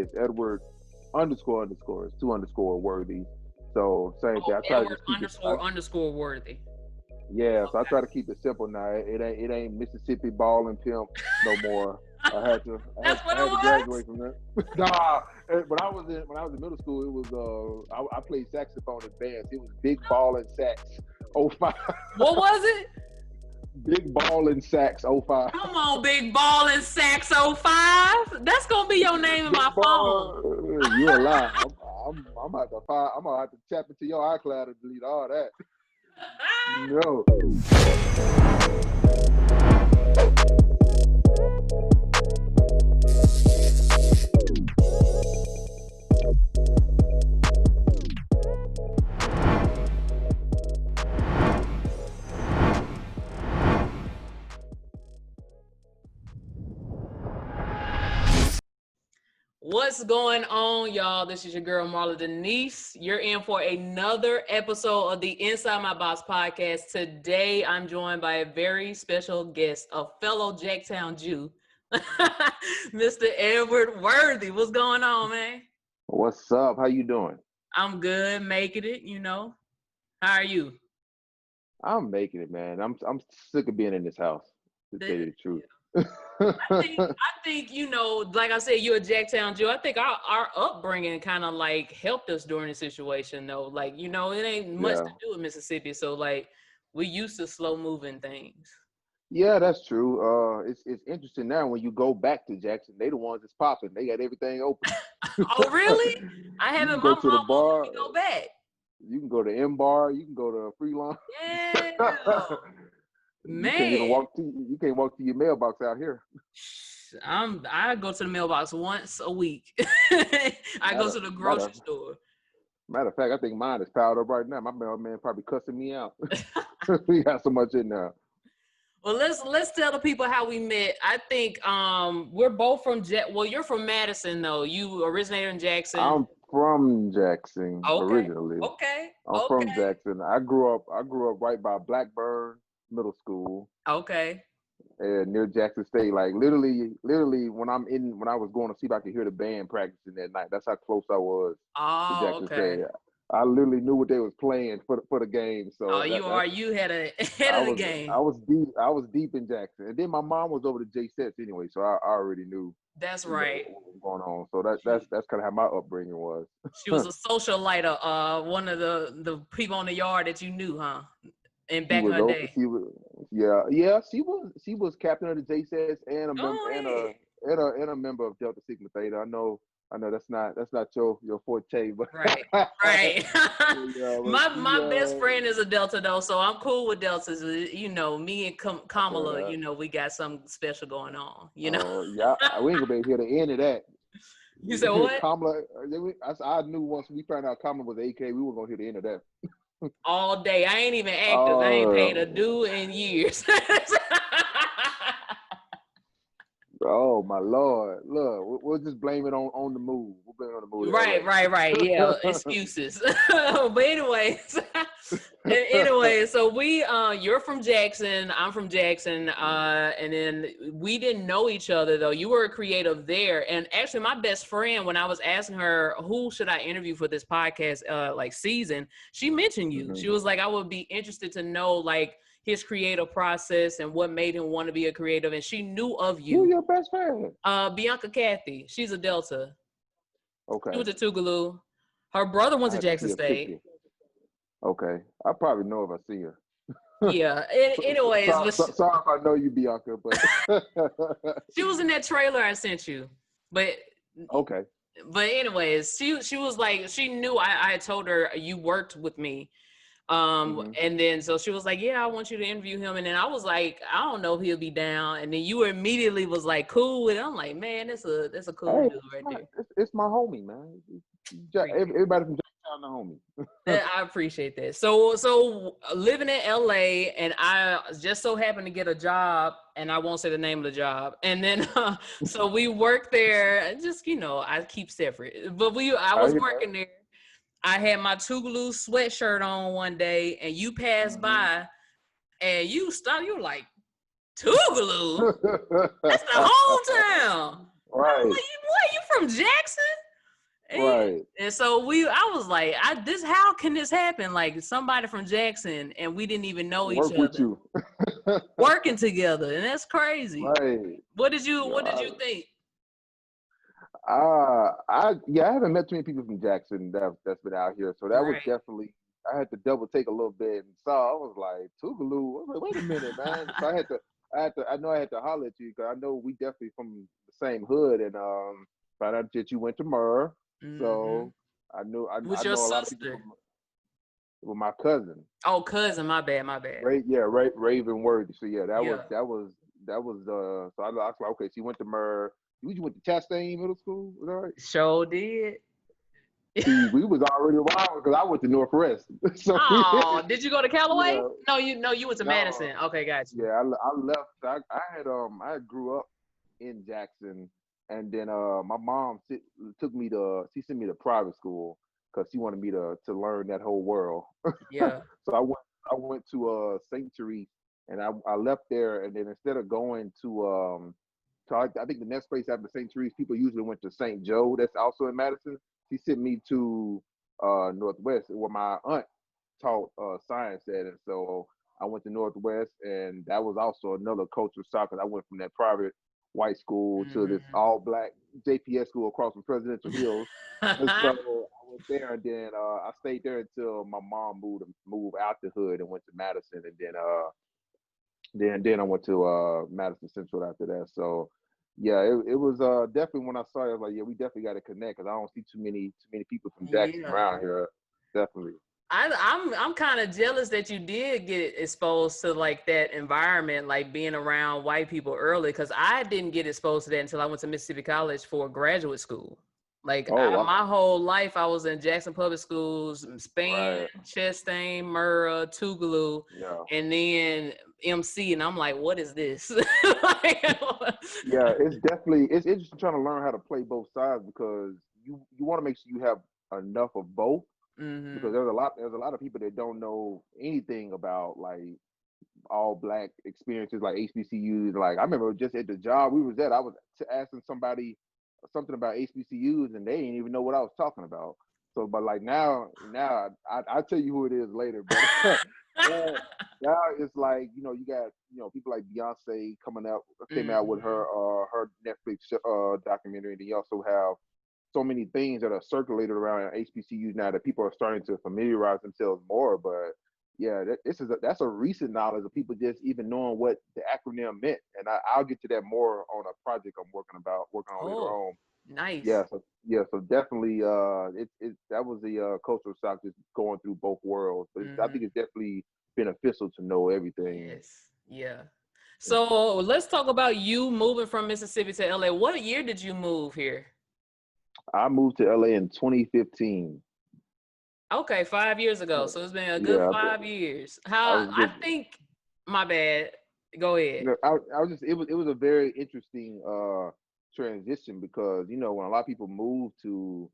It's Edward __ it's 2 _ worthy. So same Oh, thing. I try to Edward just keep it. underscore worthy. Yeah, so I Okay. try to keep it simple now. It ain't Mississippi ball and pimp no more. I had to I had That's what I it had to was? graduate from that. Nah, when I was in middle school, it was I played saxophone in bands. It was big ball and sax. Oh five, What was it? big ball and sax. Oh five, Come on, big ball and sax oh 05. That's gonna be your name in big my phone. ball. You a lie. I'm about to find. I'm gonna have to tap into your iCloud and delete all that. No. What's going on, y'all? This is your girl Marla Denise. You're in for another episode of the Inside My Box podcast. Today, I'm joined by a very special guest, a fellow Jacktown Jew, Mr. Edward Worthy. What's going on, man? What's up? How you doing? I'm good, making it. How are you? I'm making it, man. I'm sick of being in this house, to tell you the truth. I think, like I said, you're a Jacktown Jew. I think our upbringing kind of like helped us during the situation, though. Like, it ain't much to Yeah. do with Mississippi. So, like, we used to slow moving things. Yeah, that's true. It's interesting now when you go back to Jackson, they the ones that's popping. They got everything open. Oh, really? I You haven't, can my go to the mom won't let bar. me go back. You can go to M Bar. You can go to Freelon. Yeah, You can't even man. walk to. You can't walk to your mailbox out here. I go to the mailbox once a week. I go Matter to the grocery matter store. matter of fact, I think mine is piled up right now. My mailman probably cussing me out. We got so much in there. Well, let's tell the people how we met. I think we're both from well, you're from Madison though. You originated in Jackson. I'm from Jackson Okay. originally. Okay. I'm from Okay. Jackson. I grew up right by Blackburn Middle School, Okay. near Jackson State. Like literally when I was going to see if I could hear the band practicing that night. That's how close I was to Oh, Jackson State. okay. I literally knew what they was playing for the game. Oh, So that's you had a head I of the was I game. was deep in Jackson. And then my mom was over to J Sets anyway, so I already knew That's right. what was going on. So She, that's kind of how my upbringing was. she was a socialite, one of the people in the yard that you knew, huh? And She back in was her over. day. She was yeah. She was captain of the JSS and a member Oh, and yeah. a member of Delta Sigma Theta. I know that's not your forte, but Right, right. yeah, but she my best friend is a Delta though, so I'm cool with Deltas. Me and Kamala, uh, we got something special going on. yeah, we ain't gonna be able to hear the end of You said that. what? Kamala, I knew once we found out Kamala was AK, we weren't gonna hear the end of that. All day. I ain't even active. I ain't paid a Oh, due in years. oh my Lord! Look, we'll just blame it on the move. We'll blame it on the move Right, right, right. Yeah, to LA. excuses. But anyway, so you're from Jackson, I'm from Jackson, and then we didn't know each other though. You were a creative there, and actually, my best friend, when I was asking her who should I interview for this podcast, like season, she mentioned you. Hmm. She was like, I would be interested to know like his creative process and what made him want to be a creative, and she knew of Who you. your best friend? Bianca Kathy, she's a Delta. She Okay, went to Tougaloo. Her brother went I to have to Jackson see a State. picture. Okay, I probably know if I see her. Yeah. Anyways, Sorry, sorry if I know you, Bianca, but she was in that trailer I sent you. But okay. anyways, she was like, she knew I had told her you worked with me. Hmm. And then so she was like, yeah, I want you to interview him. And then I was like, I don't know if he'll be down. And then you immediately was like, cool with it. I'm like, man, that's a cool Hey, dude right there. it's my homie, man. Appreciate Everybody from Jacktown, the homie. I appreciate that. So living in LA, and I just so happened to get a job, and I won't say the name of the job. And then so we worked there. Just I keep separate, but I I was hear working there. I had my Tougaloo sweatshirt on one day, and you passed that. by, and you stopped. You were like, Tougaloo? That's Hmm. the hometown. I was Right. like, what, you from Jackson? Right. And so I was like, how can this happen? Like somebody from Jackson and we didn't even know each Work with other you. working together. And that's crazy. Right. What did You you know, think? I haven't met too many people from Jackson that's been out here, so that was Right. definitely. I had to double take a little bit and saw. I was like, Tougaloo. I was like, wait a minute, man. So I know I had to holler at you because I know we definitely from the same hood, and found out that you went to Murr, Mm-hmm. so I Who's your know a lot of people sister? from with my cousin. Oh, cousin. My bad. My bad. Raven Worthy. So yeah, Yeah. that was so I was like, okay, she went to Murr. You went to Chastain Middle School, was that right? Sure did. See, we was already around because I went to Northwest. So we, Oh, did you go to Callaway? yeah, No, you went to no, Madison. Okay, got you. yeah, I left. I grew up in Jackson, and then my mom took me to. She sent me to private school because she wanted me to learn that whole world. Yeah. So I went to St. Therese, and I left there, and then instead of going to I think the next place after St. Therese, people usually went to St. Joe. That's also in Madison. She sent me to Northwest, where my aunt taught science at, and so I went to Northwest, and that was also another culture shock because I went from that private white school to this Mm-hmm. all black JPS school across from Presidential Hills. And so I was there, and then I stayed there until my mom moved out the hood and went to Madison, and then I went to Madison Central after that. So yeah, it was definitely when I saw it, I was like, yeah, we definitely got to connect because I don't see too many people from Jackson Yeah. around here. Definitely. I'm kind of jealous that you did get exposed to like that environment, like being around white people early, because I didn't get exposed to that until I went to Mississippi College for graduate school. Like Oh my wow. whole life, I was in Jackson Public Schools, Spain, Right. Chastain, Murrah, Tougaloo, Yeah. and then MC, and I'm like, what is this? Like, Yeah. It's definitely it's interesting trying to learn how to play both sides because you want to make sure you have enough of both because hmm there's a lot of people that don't know anything about like all black experiences like HBCUs. Like I remember just at the job we was at, I was asking somebody something about HBCUs and they didn't even know what I was talking about. So, but like now I'll tell you who it is later. But now, now it's like you got people like Beyonce came out with hmm her Netflix documentary. And you also have so many things that are circulated around HBCUs now that people are starting to familiarize themselves more. But yeah, that's a recent knowledge of people just even knowing what the acronym meant, and I'll get to that more on a project I'm working on later Oh, on. nice. Yeah, so definitely, it that was the cultural shock just going through both worlds, but I think hmm it's definitely beneficial to know everything. Yes. Yeah. So let's talk about you moving from Mississippi to LA. What year did you move here? I moved to LA in 2015. Okay, 5 years ago. So, So it's been a good yeah, 5 years. I How was I good. think my bad. Go ahead. I was just it was a very interesting transition because when a lot of people move to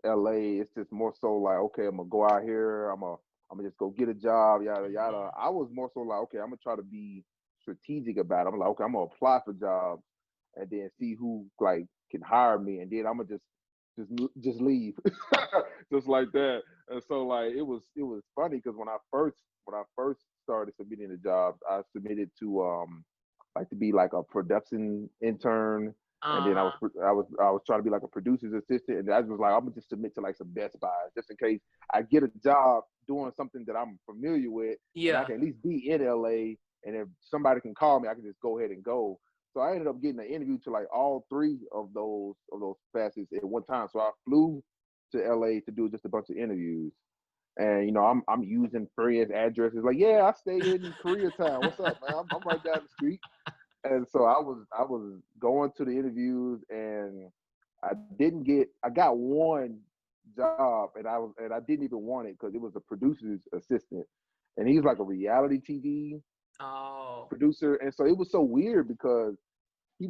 LA, it's just more so like, okay, I'm gonna go out here, I'm gonna just go get a job, yada yada. Mhm. I was more so like, okay, I'm gonna try to be strategic about it. I'm like, okay, I'm gonna apply for jobs and then see who like can hire me, and then I'm gonna just leave, just like that. And so like it was funny because when I first started submitting the jobs, I submitted to like to be like a production intern, and then Uh-huh. I was trying to be like a producer's assistant, and I was like, I'm gonna just submit to like some Best Buys just in case I get a job doing something that I'm familiar with, and I Yeah. can at least be in LA, and if somebody can call me, I can just go ahead and go. So I ended up getting an interview to like all three of those facets at one time. So I flew to LA to do just a bunch of interviews. And I'm using friends' addresses. Like, yeah, I stay in Koreatown. What's up, man? I'm right down the street. And so I was going to the interviews, and I got one job, and I didn't even want it because it was a producer's assistant, and he's like a reality TV Oh. producer. And so it was so weird because he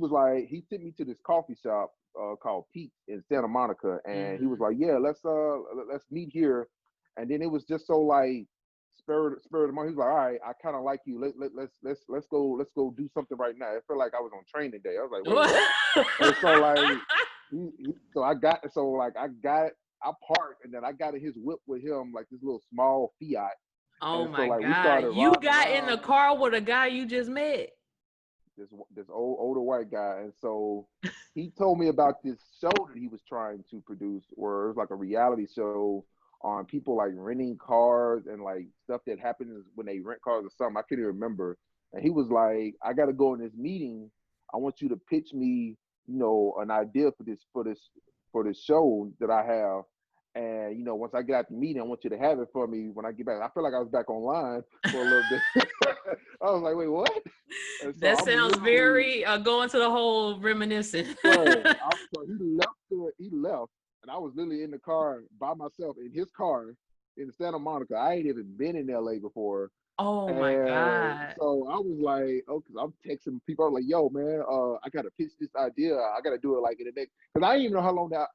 sent me to this coffee shop called Pete in Santa Monica, and he was hmm like, yeah, let's meet here. And then it was just so like spur of the moment. He was like, all right, I kind of like you. Let's go do something right now. It felt like I was on training day. I was like, wait, what? And so like, so I got I parked and then I got in his whip with him, like this little small Fiat. Oh And so my like we God. started You riding got in the around. car with a guy you just met. This older white guy, and so he told me about this show that he was trying to produce, where it was like a reality show on people like renting cars and like stuff that happens when they rent cars or something. I can't even remember. And he was like, "I got to go in this meeting. I want you to pitch me, an idea for this show that I have." And once I get out the meeting, I want you to have it for me when I get back. I feel like I was back online for a little bit. I was like, wait, what? And so That I'm sounds literally, very going to the whole reminiscing. so he left, and I was literally in the car by myself in his car in Santa Monica. I ain't even been in LA before. Oh my And God. so I was like, oh, because I'm texting people. I was like, yo, man, I gotta pitch this idea. I gotta do it like in the next, because I didn't even know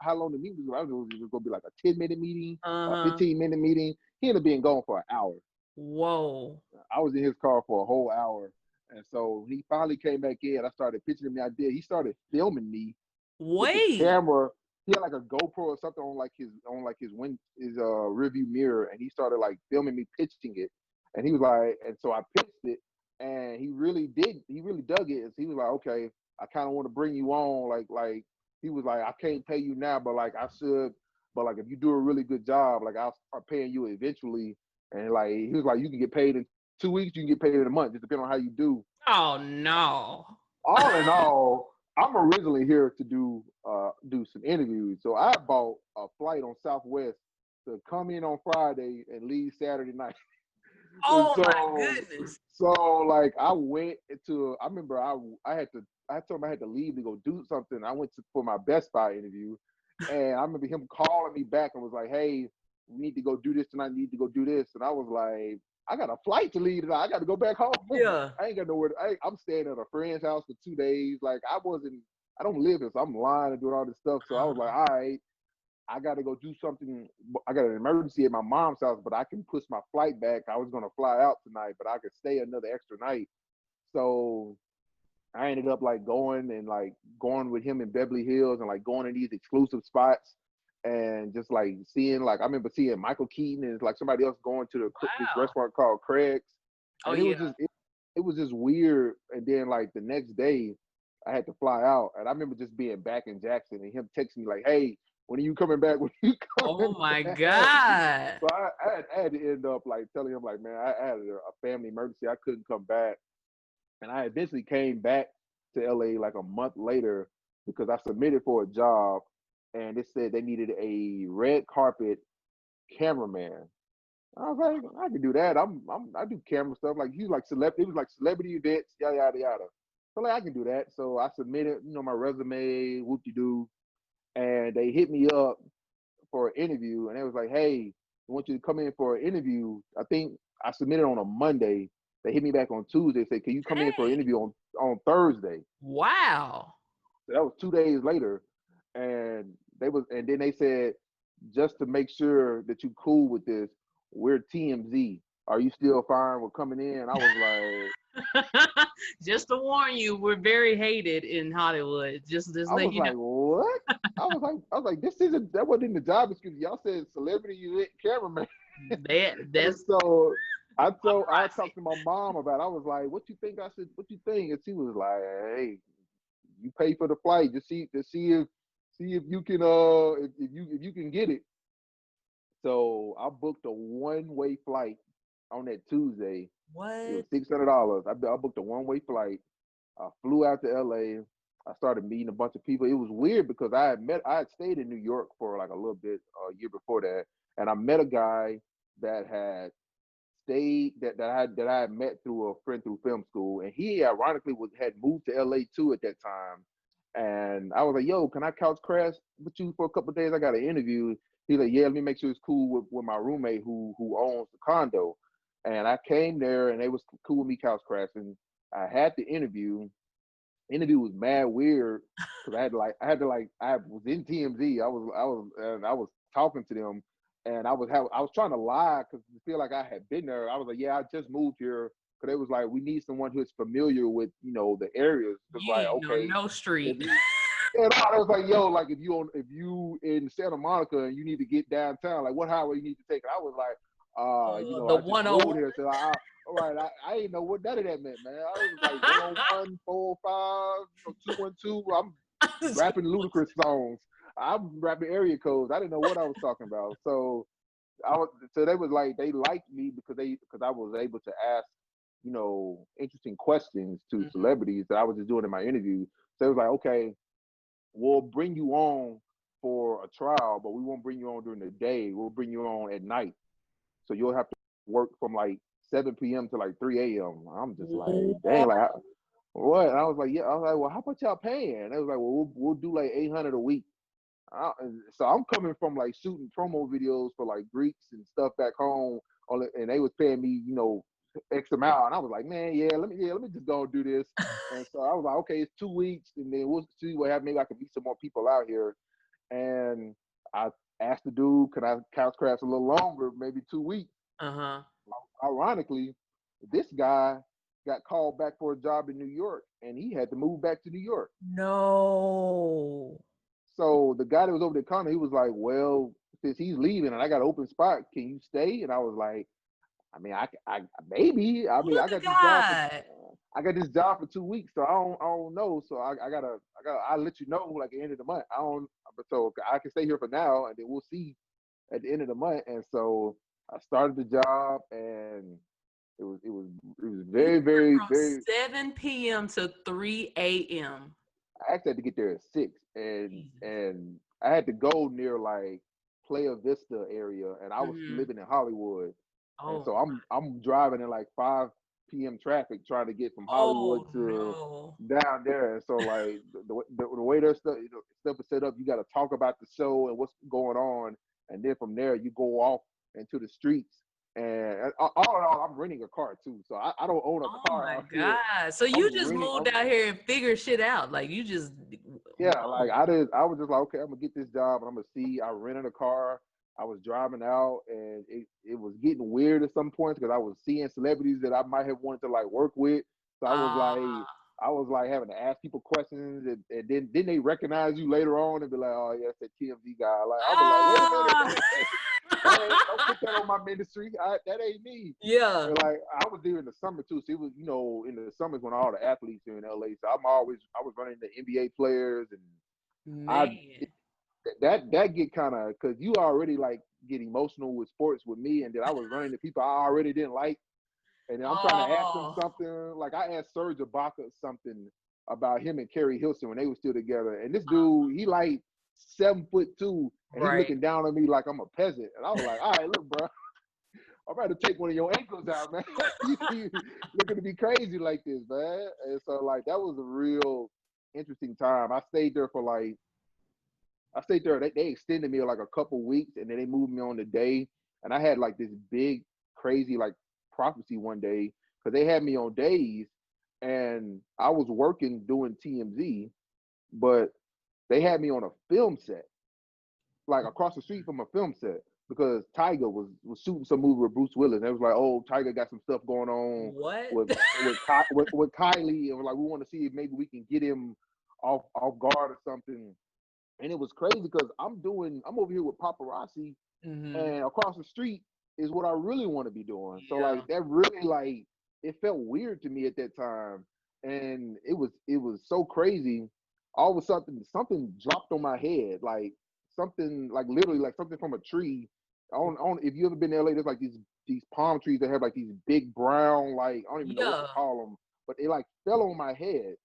how long the meeting was. I knew it was gonna be like a 10-minute meeting, a Uh-huh. 15-minute meeting. He ended up being gone for an hour. Whoa. I was in his car for a whole hour. And so he finally came back in. I started pitching him the idea. He started filming me with the Wait. camera. He had like a GoPro or something on his rearview mirror, and he started like filming me pitching it. And he was like, and so I pitched it, and he really dug it. And so he was like, okay, I kind of want to bring you on, like he was like, I can't pay you now, but like I should, but like if you do a really good job, like I'll start paying you eventually. And like he was like, you can get paid in 2 weeks, you can get paid in a month, just depending on how you do. Oh no. All in all, I'm originally here to do some interviews. So I bought a flight on Southwest to come in on Friday and leave Saturday night. And Oh my so goodness. so like I went to I remember I told him I had to leave to go do something. I went for my Best Buy interview, and I remember him calling me back and was like, hey, we need to go do this tonight, need to go do this. And I was like, I got a flight to leave tonight. I got to go back home. Yeah. I ain't got nowhere. I'm staying at a friend's house for 2 days. Like I don't live here, so I'm lying and doing all this stuff. So I was like, all right, I got to go do something. I got an emergency at my mom's house, but I can push my flight back. I was going to fly out tonight, but I could stay another extra night. So I ended up like going with him in Beverly Hills and like going in these exclusive spots and just like seeing like I remember seeing Michael Keaton and like somebody else going to this Wow. restaurant called Craig's, Oh and it yeah. was it was just weird. And then like the next day, I had to fly out, and I remember just being back in Jackson and him texting me like, "Hey, when are you coming back? When are you Oh coming my back?" God. So I had to end up like telling him like, "Man, I had a family emergency. I couldn't come back." And I eventually came back to LA like a month later because I submitted for a job and it said they needed a red carpet cameraman. I was like, I can do that. I do camera stuff. Like it was like celebrity events, yada yada yada. So like I can do that. So I submitted, my resume, whoop de doo, and they hit me up for an interview and they was like, hey, I want you to come in for an interview. I think I submitted on a Monday. They hit me back on Tuesday, said, can you come in for an Dang. interview on Thursday? Wow. So that was 2 days later. And then they said, just to make sure that you cool with this, we're TMZ. Are you still fine with coming in? I was like, Just to warn you, we're very hated in Hollywood. Just let you know. what? That wasn't in the job description. Y'all said celebrity event cameraman. And That's so I paparazzi. talked to my mom about it. I was like, what you think? I said, what you think? And she was like, hey, you pay for the flight. Just see if you can if you can get it. So I booked a one-way flight on that Tuesday. It was What? $600. I booked a one-way flight. I flew out to LA. I started meeting a bunch of people. It was weird because I had stayed in New York for like a little bit a year before that, and I met a guy that had stayed that I had met through a friend through film school, and he ironically had moved to LA too at that time. And I was like, "Yo, can I couch crash with you for a couple of days? I got an interview." He's like, "Yeah, let me make sure it's cool with my roommate who owns the condo." And I came there, and they was cool with me couch crashing. I had the interview. Interview was mad weird because I was in TMZ. I was talking to them, And I was trying to lie because I feel like I had been there. I was like, yeah, I just moved here. Because it was like, we need someone who's familiar with, the areas. It's You like, ain't know okay, no if street. you, and I was like, yo, like if you in Santa Monica and you need to get downtown, like what highway you need to take? And I was like, The I just moved 101. here, so all right, I didn't know what none of that meant, man. I was like 101, 405, 212. I'm rapping ludicrous songs. I'm rapping area codes. I didn't know what I was talking about. So they was like, they liked me because I was able to ask, interesting questions to Mhm. celebrities that I was just doing in my interview. So it was like, okay, we'll bring you on for a trial, but we won't bring you on during the day. We'll bring you on at night. So you'll have to work from like 7 p.m. to like 3 a.m. I'm just like, dang, like what? And I was like, yeah. I was like, well, how much y'all paying? And they was like, well, we'll do like 800 a week. So I'm coming from like shooting promo videos for like Greeks and stuff back home, and they was paying me, X amount, and I was like, man, let me just go and do this. And so I was like, okay, it's 2 weeks, and then we'll see what happens. Maybe I can meet some more people out here. And I asked the dude, could I couch craft a little longer, maybe 2 weeks? Uh-huh. Ironically, this guy got called back for a job in New York, and he had to move back to New York. No. So the guy that was over the counter, he was like, well, since he's leaving and I got an open spot, can you stay? And I was like, I mean, I maybe. I mean, Look at God. I got this job for 2 weeks, so I don't know. So I'll let you know like at the end of the month. I don't, so I can stay here for now, and then we'll see at the end of the month. And so I started the job, and it was You very, very, were from very. 7 p.m. to 3 a.m. I actually had to get there at 6, and Jesus. and I had to go near like Playa Vista area, and I was Mhm. living in Hollywood, and Oh, so I'm driving in like 5 p.m. traffic trying to get from Hollywood oh to no. down there. And so like the way their stuff is set up, you got to talk about the show and what's going on, and then from there you go off into the streets. And all in all, I'm renting a car too, so I don't own a Oh car my out here. God. So I'm you just renting. moved out here and figured shit out. Like you just Yeah, like whoa. I was just like, okay, I'm gonna get this job and I'm gonna see. I rented a car. I was driving out, and it was getting weird at some points because I was seeing celebrities that I might have wanted to like work with. So Uh I was like having to ask people questions, and then they recognize you later on and be like, oh yeah, that's that TMZ guy. Like I'll be like, wait a minute, ah. don't put that on my ministry. That ain't me. Yeah. And like I was there in the summer too, so it was in the summers when all the athletes are in LA. So I was running the NBA players, and I Man. that get kind of because you already like get emotional with sports with me, and then I was running to people I already didn't like, and then I'm trying to ask them Oh, something. Like I asked Serge Ibaka something about him and Kerry Hilson when they were still together, and this dude he like 7'2", and he right. looking down on me like I'm a peasant, and I was like, all right, look, bro. I'm about to take one of your ankles out, man. You looking to be crazy like this, man. And so like that was a real interesting time. I stayed there. They extended me like a couple weeks, and then they moved me on the day. And I had like this big, crazy like prophecy one day because they had me on days, and I was working doing TMZ, but they had me on a film set, like across the street from a film set. Because Tiger was shooting some movie with Bruce Willis. And it was like, oh, Tiger got some stuff going on What? with Kylie, and we're like, we want to see if maybe we can get him off guard or something. And it was crazy because I'm over here with paparazzi, hmm and across the street is what I really want to be doing. So Yeah. like that really like it felt weird to me at that time, and it was so crazy. All of a sudden, something dropped on my head, like something like literally like something from a tree. On if you ever been to LA, there's like these palm trees that have like these big brown like I don't even know what to Yeah. call them, but they like fell on my head,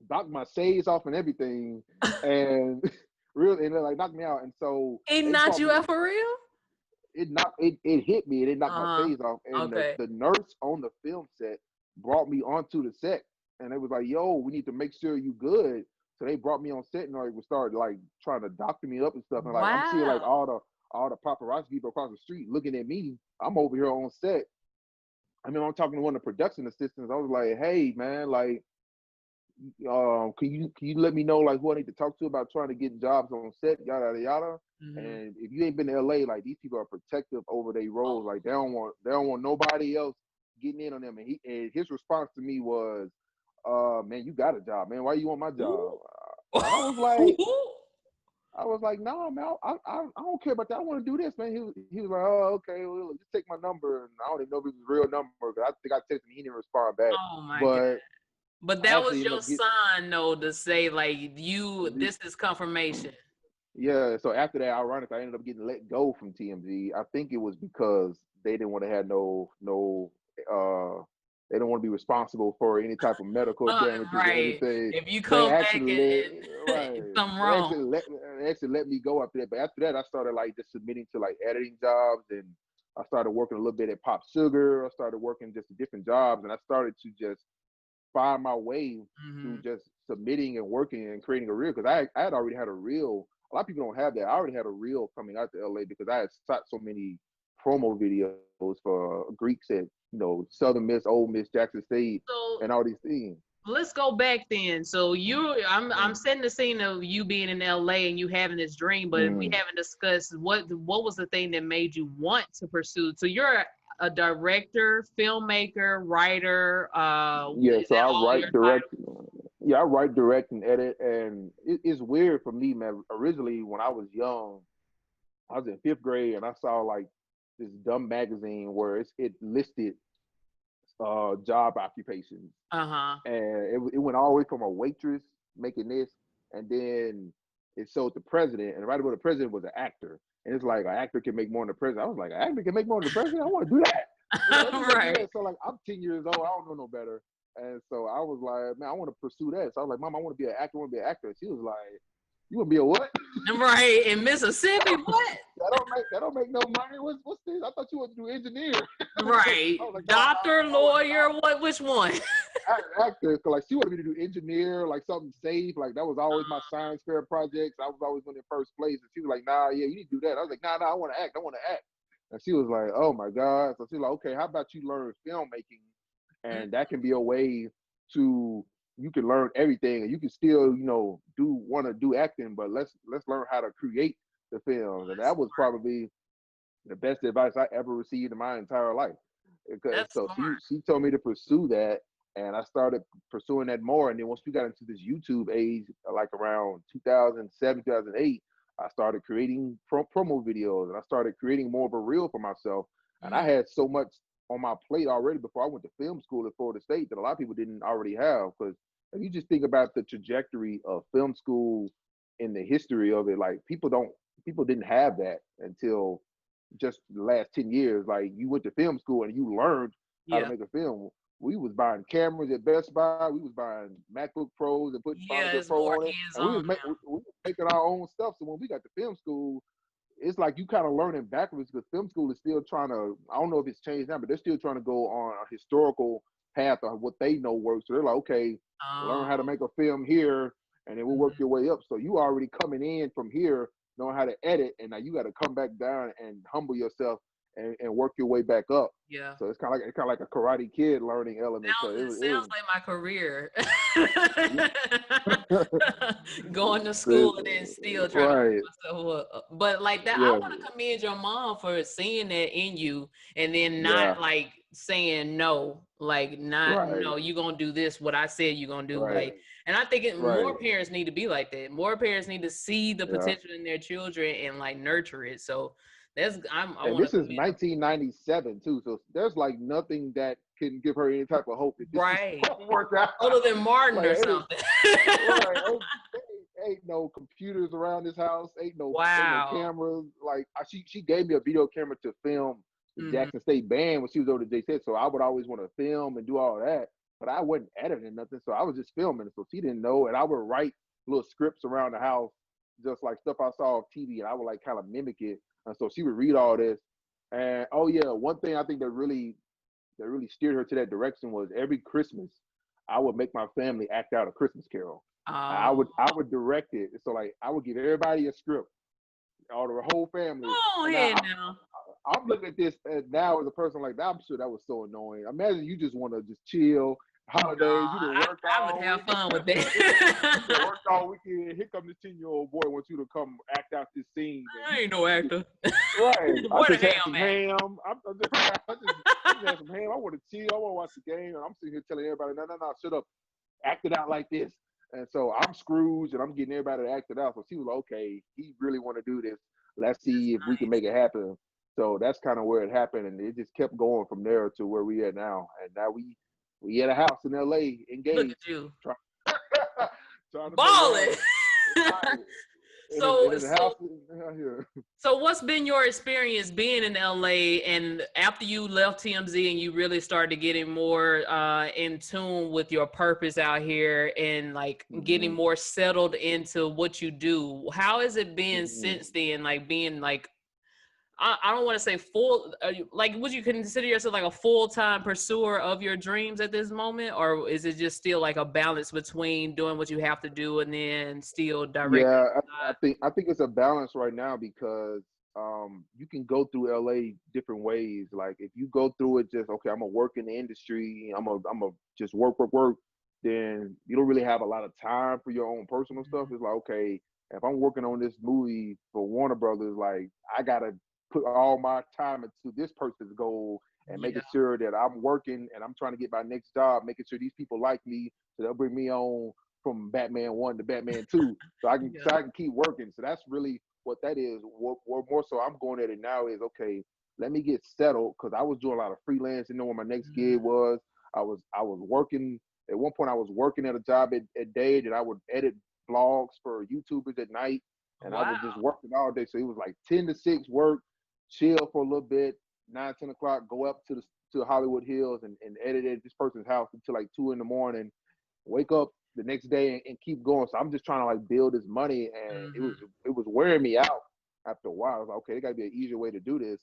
knocked my shades off and everything, and really and it like knocked me out. And so It they knocked brought you me. out for real? It hit me and it knocked my Uh-huh. shades off. And Okay. the nurse on the film set brought me onto the set, and it was like, "Yo, we need to make sure you good." So they brought me on set, and like we started like trying to doctor me up and stuff. And like I'm seeing like Wow. all the paparazzi people across the street looking at me. I'm over here on set. I mean, I'm talking to one of the production assistants. I was like, "Hey, man, like." can you let me know like who I need to talk to about trying to get jobs on set, yada yada yada. Mm-hmm. And if you ain't been to LA, like these people are protective over their roles. Like they don't want nobody else getting in on them. And his response to me was, man, you got a job, man. Why you want my job? And I was like, no, man, I don't care about that. I want to do this, man. He was like, oh, okay, well, just take my number. And I don't even know if it was a real number, because I think I texted him, he didn't respond back. Oh my God. But But I that actually was ended your up getting, sign, though, to say like this is confirmation. yeah. So after that, ironically, I ended up getting let go from TMZ. I think it was because they didn't want to have they don't want to be responsible for any type of medical damages or Right. anything. If you They come back actually and right. something They wrong. actually let me go after that. But after that, I started like just submitting to like editing jobs, and I started working a little bit at Pop Sugar. I started working just different jobs, and I started to just find my way through Mm-hmm. just submitting and working and creating a reel, because I had already had a reel. A lot of people don't have that. I already had a reel coming out to LA because I had shot so many promo videos for Greeks at Southern Miss, Old Miss, Jackson State, So and all these things. let's go back then. So I'm Mm. setting the scene of you being in LA and you having this dream, but we Mm. haven't discussed what was the thing that made you want to pursue. So you're a director, filmmaker, writer. Yeah, Is so that I all your write, title? direct. Yeah, I write, direct, and edit, and it's weird for me, man. Originally, when I was young, I was in fifth grade, and I saw like this dumb magazine where it listed job occupations, Uh-huh. and it went all the way from a waitress making this, and then it showed the president, and right above the president was an actor, and it's like an actor can make more than the president. I was like, an actor can make more than the president. I want to do that. Let me go do Right. that. So like, I'm 10 years old. I don't know no better, and so I was like, man, I want to pursue that. So I was like, Mom, I want to be an actor. I want to be an actor. And she was like, you want to be a what? Right. In Mississippi, what? That don't make no money. What's this? I thought you wanted to do engineer. Right. I was like, no, Doctor, lawyer, what which one? actor. So like she wanted me to do engineer, like something safe. Like that was always my science fair projects. I was always winning first place. And she was like, nah, yeah, you need to do that. I was like, nah, I want to act. I want to act. And she was like, oh my God. So she's like, okay, how about you learn filmmaking? Mm, And that can be a way to you can learn everything, and you can still, do want to do acting, but let's learn how to create the films. And that's that was probably the best advice I ever received in my entire life. that's So smart. she told me to pursue that, and I started pursuing that more. And then once we got into this YouTube age, like around 2007, 2008, I started creating promo videos, and I started creating more of a reel for myself. And I Mm, had so much on my plate already before I went to film school at Florida State that a lot of people didn't already have. Because if you just think about the trajectory of film school in the history of it, like people didn't have that until just the last 10 years. Like you went to film school and you learned how to yeah. make a film. We was buying cameras at Best Buy. We was buying MacBook Pros and putting Final Yeah, Cut it's Pro more on it. And we hands-on was, we was making our own stuff. So when we got to film school, it's like you kind of learning backwards, because film school is still trying to, I don't know if it's changed now, but they're still trying to go on a historical path of what they know works. So they're like, okay, now. learn how to make a film here, and then we'll work Mhm. your way up. So you already coming in from here, knowing how to edit, and now you got to come back down and humble yourself and work your way back up. Yeah. So it's kind of like a Karate Kid learning element. So It it sounds was like my career. yeah. Going to school and then still trying to Right. pull myself up. But like that, I Yeah. want to commend your mom for seeing that in you and then Yeah. not like saying no, like not Right. no, you gonna do this, what I said you're gonna do. Right. Like, and I think more Right. parents need to be like that. More parents need to see the Yeah. potential in their children and like nurture it. So I And want to this is commend her. 1997 too, so there's like nothing that can give her any type of hope that this is Right. gonna work out. Other than Martin Like or it is something. right. Ain't no computers around this house. Ain't no Wow. cameras. Like she gave me a video camera to film the Hmm. Jackson State band when she was over to JC. So I would always want to film and do all that, but I wasn't editing nothing. So I was just filming. So she didn't know, and I would write little scripts around the house, just like stuff I saw on TV, and I would like kind of mimic it. And so she would read all this. And oh yeah, one thing I think that really steered her to that direction was every Christmas I would make my family act out a Christmas Carol. I would direct it. So like I would give everybody a script, all the whole family. Oh, And hey now now. I'm looking at this now as a person like that. I'm sure that was so annoying. Imagine you just want to just chill holidays. You done worked I would all have week. fun with You done that. worked all weekend. Here come this 10-year-old boy wants you to come act out this scene. And I ain't no actor. right. I Where the just had ham some at? ham. I just had some ham. I want to chill. I want to watch the game. And I'm sitting here telling everybody, no, shut up. Act it out like this. And so I'm Scrooge and I'm getting everybody to act it out. So she was like, okay, he really want to do this. Let's see if we can make it happen. So that's kind of where it happened. And it just kept going from there to where we at now. And now we at a house in LA engaged. Look at you. Trying to balling. So what's been your experience being in LA, and after you left TMZ and you really started getting more in tune with your purpose out here and like getting more settled into what you do? How has it been since then? Like being like, I don't want to say full, like would you consider yourself like a full-time pursuer of your dreams at this moment? Or is it just still like a balance between doing what you have to do and then still directing? Yeah, I think it's a balance right now because you can go through LA different ways. Like if you go through it just, okay, I'm gonna work in the industry, I'm gonna just work, then you don't really have a lot of time for your own personal stuff. It's like, okay, if I'm working on this movie for Warner Brothers, like I gotta put all my time into this person's goal and making sure that I'm working and I'm trying to get my next job, making sure these people like me, so they'll bring me on from Batman 1 to Batman 2, so I can keep working. So that's really what that is. What more so I'm going at it now is, okay, let me get settled, because I was doing a lot of freelance, didn't know what my next gig was. I was working at one point. I was working at a job at day that I would edit blogs for YouTubers at night, and I was just working all day. So it was like 10 to 6 work, chill for a little bit, 9, 10 o'clock, go up to Hollywood Hills and edit at this person's house until like 2 in the morning, wake up the next day and keep going. So I'm just trying to like build this money, and it was wearing me out after a while. I was like, okay, there gotta be an easier way to do this.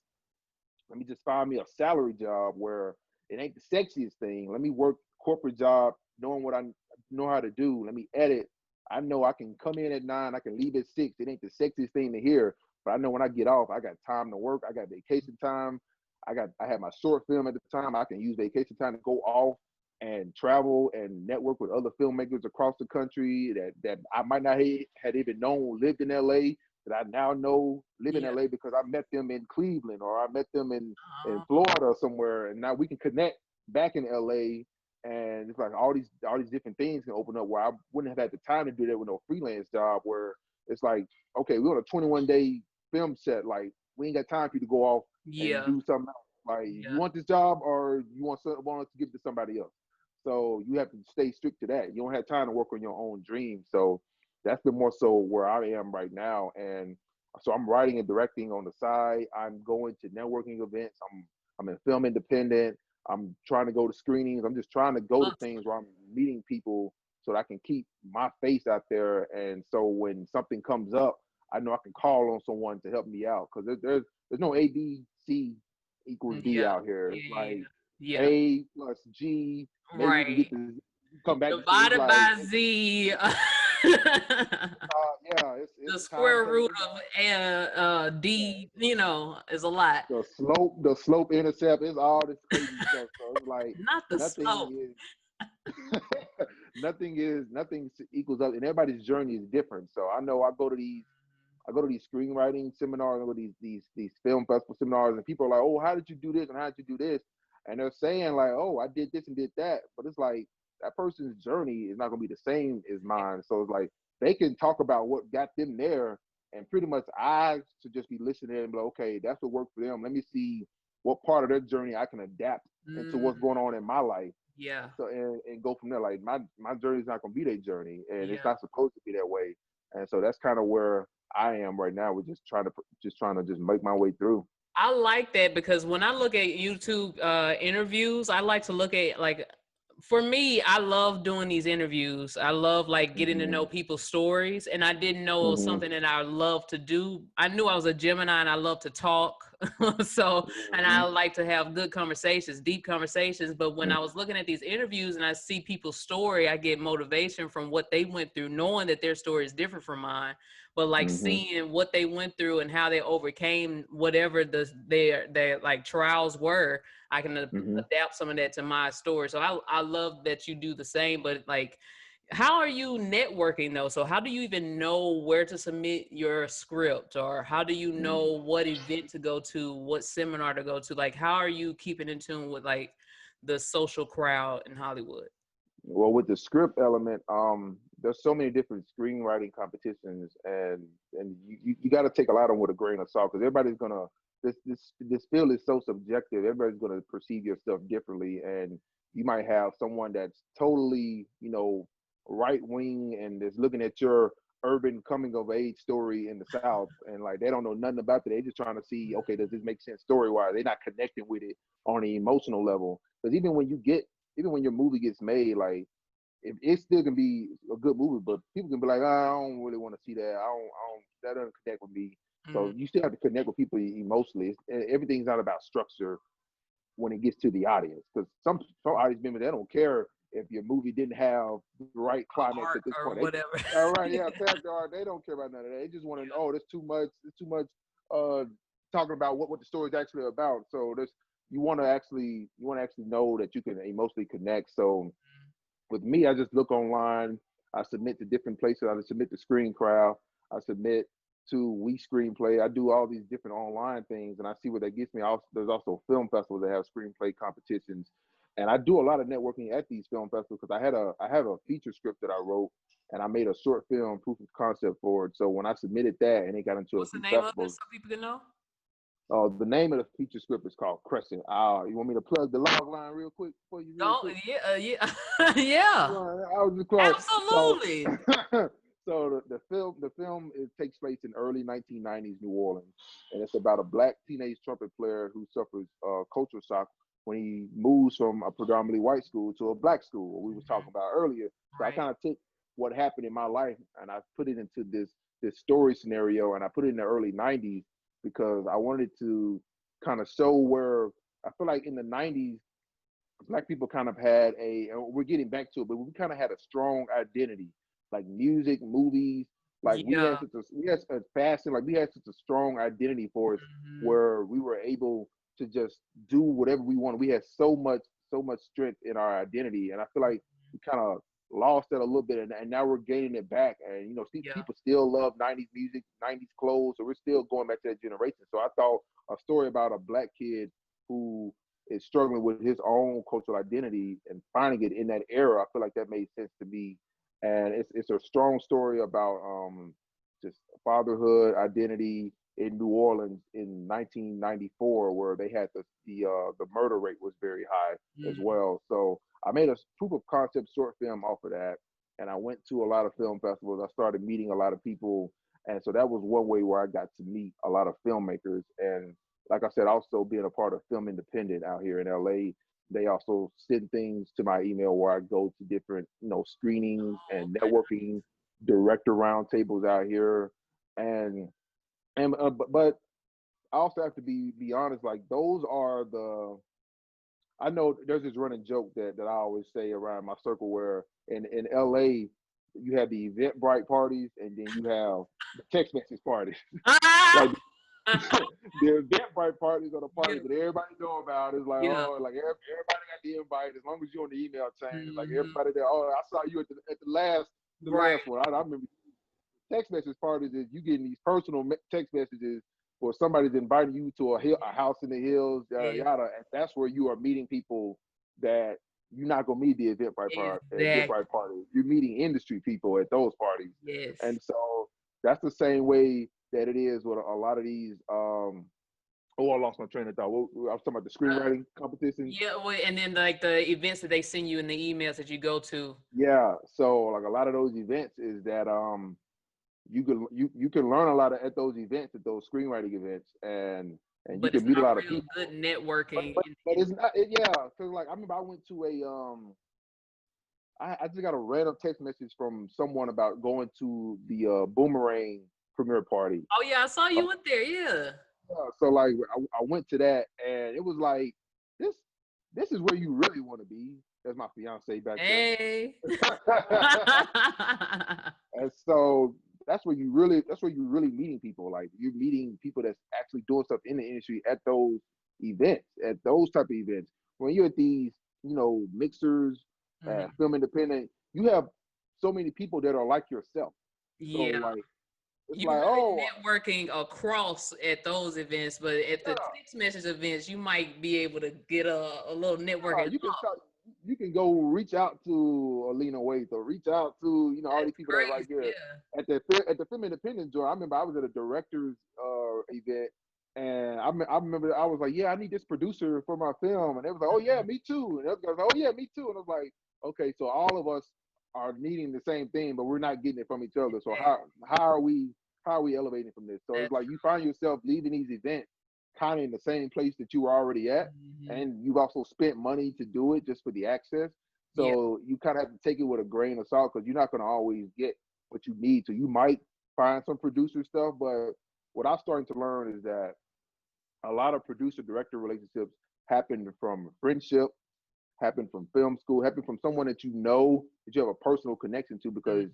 Let me just find me a salary job where it ain't the sexiest thing. Let me work corporate job, knowing what I know how to do. Let me edit. I know I can come in at 9, I can leave at 6. It ain't the sexiest thing to hear, but I know when I get off, I got time to work. I got vacation time. I had my short film at the time. I can use vacation time to go off and travel and network with other filmmakers across the country that I might not had even known lived in LA, that I now know live in LA because I met them in Cleveland, or I met them in Florida or somewhere, and now we can connect back in LA. And it's like all these different things can open up where I wouldn't have had the time to do that with no freelance job, where it's like, okay, we're on a 21-day film set. Like, we ain't got time for you to go off and do something else. Like, you want this job, or you want us to give it to somebody else. So you have to stay strict to that. You don't have time to work on your own dreams. So that's been more so where I am right now. And so I'm writing and directing on the side. I'm going to networking events. I'm in Film Independent. I'm trying to go to screenings. I'm just trying to go to things where I'm meeting people so that I can keep my face out there. And so when something comes up, I know I can call on someone to help me out, because there's no A, B, C equals D out here. It's like A plus G. Maybe you can get to come back divided by Z. It's the square root of D, is a lot. The slope intercept is all this crazy stuff. So it's like not the slope. Nothing equals up, and everybody's journey is different. So I know I go to these screenwriting seminars, I go to these film festival seminars, and people are like, oh, how did you do this and how did you do this? And they're saying like, oh, I did this and did that, but it's like that person's journey is not going to be the same as mine. So it's like they can talk about what got them there, and pretty much I should just be listening and be like, okay, that's what worked for them. Let me see what part of their journey I can adapt into what's going on in my life. Yeah. So and go from there. Like my journey is not going to be their journey, and it's not supposed to be that way. And so that's kind of where I am right now. We're just trying to make my way through. I like that, because when I look at YouTube interviews, I like to look at, like, for me, I love doing these interviews. I love like getting to know people's stories, and I didn't know something that I love to do. I knew I was a Gemini and I love to talk. So, and I Mhm. like to have good conversations, deep conversations. But when I was looking at these interviews and I see people's story, I get motivation from what they went through, knowing that their story is different from mine. But like Mhm. seeing what they went through and how they overcame whatever their like trials were, I can Mhm. adapt some of that to my story. So I love that you do the same. But like, how are you networking though? So how do you even know where to submit your script, or how do you Mhm. know what event to go to, what seminar to go to? Like, how are you keeping in tune with like the social crowd in Hollywood? Well, with the script element, there's so many different screenwriting competitions, and you got to take a lot of them with a grain of salt because everybody's gonna this field is so subjective. Everybody's gonna perceive your stuff differently, and you might have someone that's totally right wing and is looking at your urban coming of age story in the South, and like they don't know nothing about it. They're just trying to see, okay, does this make sense story wise? They're not connecting with it on the emotional level because even when your movie gets made, like it still can be a good movie, but people can be like, "Oh, I don't really want to see that. That doesn't connect with me." Mm, So you still have to connect with people emotionally. Everything's not about structure when it gets to the audience, because some audience members, they don't care if your movie didn't have the right climax art at this or point. They, whatever. all right, yeah, character art, they don't care about none of that. They just want to, oh, there's too much. There's too much uh talking about what the story is actually about. So there's you want to actually know that you can emotionally connect. So with me, I just look online. I submit to different places. I submit to Screen Crowd. I submit to We Screenplay. I do all these different online things, and I see what that gets me. Also, there's also film festivals that have screenplay competitions, and I do a lot of networking at these film festivals because I have a feature script that I wrote, and I made a short film proof of concept for it. So when I submitted that, and it got into a What's the few name of it festivals, so people can know? the name of the feature script is called Crescent. You want me to plug the log line real quick for you, real Don't, quick? yeah, yeah, yeah, I was just close. So, absolutely. so the film it takes place in early 1990s New Orleans, and it's about a black teenage trumpet player who suffers culture shock when he moves from a predominantly white school to a black school. What we was talking Mhm. about earlier. So I Right. kind of took what happened in my life and I put it into this story scenario, and I put it in the early 90s because I wanted to kind of show where I feel like in the 90s black people kind of had we're getting back to it, but we kind of had a strong identity, like music, movies, like Yeah. we had a fashion, like we had such a strong identity for us Mhm. where we were able to just do whatever we wanted. We had so much strength in our identity, and I feel like we kind of lost that a little bit, and now we're gaining it back. And Yeah. people still love 90s music, 90s clothes, so we're still going back to that generation. So I thought a story about a black kid who is struggling with his own cultural identity and finding it in that era, I feel like that made sense to me. And it's a strong story about just fatherhood, identity in New Orleans in 1994, where they had the murder rate was very high as Mm. well. So I made a proof of concept short film off of that, and I went to a lot of film festivals. I started meeting a lot of people, and so that was one way where I got to meet a lot of filmmakers. And like I said, also being a part of Film Independent out here in LA, they also send things to my email where I go to different, screenings Oh, and okay. networking director roundtables out here, and but I also have to be honest. Like those are I know there's this running joke that I always say around my circle where in LA you have the Eventbrite parties and then you have the text message parties. Ah! Like the Eventbrite parties are the Yeah. parties that everybody know about. It's like, Yeah. oh, like everybody got the invite as long as you're on the email chain. It's like Mhm. everybody there. Oh, I saw you at the Right. last one. I remember text message parties is you getting these personal text messages where somebody's inviting you to a house in the hills, yada Yes. yada, and that's where you are meeting people that you're not gonna meet the Exactly. Eventbrite party. You're meeting industry people at those parties, Yes. and so that's the same way that it is with a lot of these. Oh, I lost my train of thought. I was talking about the Uh, screenwriting competitions. yeah. Well, and then like the events that they send you in the emails that you go to. Yeah, so like a lot of those events is that you can learn a lot at those events, at those screenwriting events, and you But it's can meet a not lot of real people. good But networking but in but the it's not yeah, because like I remember I went to I just got a random text message from someone about going to the Boomerang premiere party. Oh yeah, I saw Uh, you went there. Yeah. So like I went to that, and it was like this. This is where you really want to be. That's my fiance back there. Hey. And so that's where you really meeting people. Like you're meeting people that's actually doing stuff in the industry at those events, at those type of events. When you're at these, mixers, Mhm. film independent, you have so many people that are like yourself. So Yeah. like it's You like, really oh networking across at those events, but at the yeah, text message events, you might be able to get a little networking. you can go reach out to Alina Waite or reach out to all these That's people that are right crazy. there Yeah. at the film independent joint. I remember I was at a director's event, and I remember I was like, yeah, I need this producer for my film, and they was like, oh yeah, me too, and the other guy was like, oh yeah, me too, and I was like, okay, so all of us are needing the same thing, but we're not getting it from each other. So how are we elevating from this? So it's That's like you find yourself leaving these events kind of in the same place that you were already at, mhm. and you've also spent money to do it just for the access. Yeah. So you kind of have to take it with a grain of salt because you're not going to always get what you need. So you might find some producer stuff, but what I'm starting to learn is that a lot of producer director relationships happen from friendship, happen from film school, happen from someone that you have a personal connection to, Mhm. because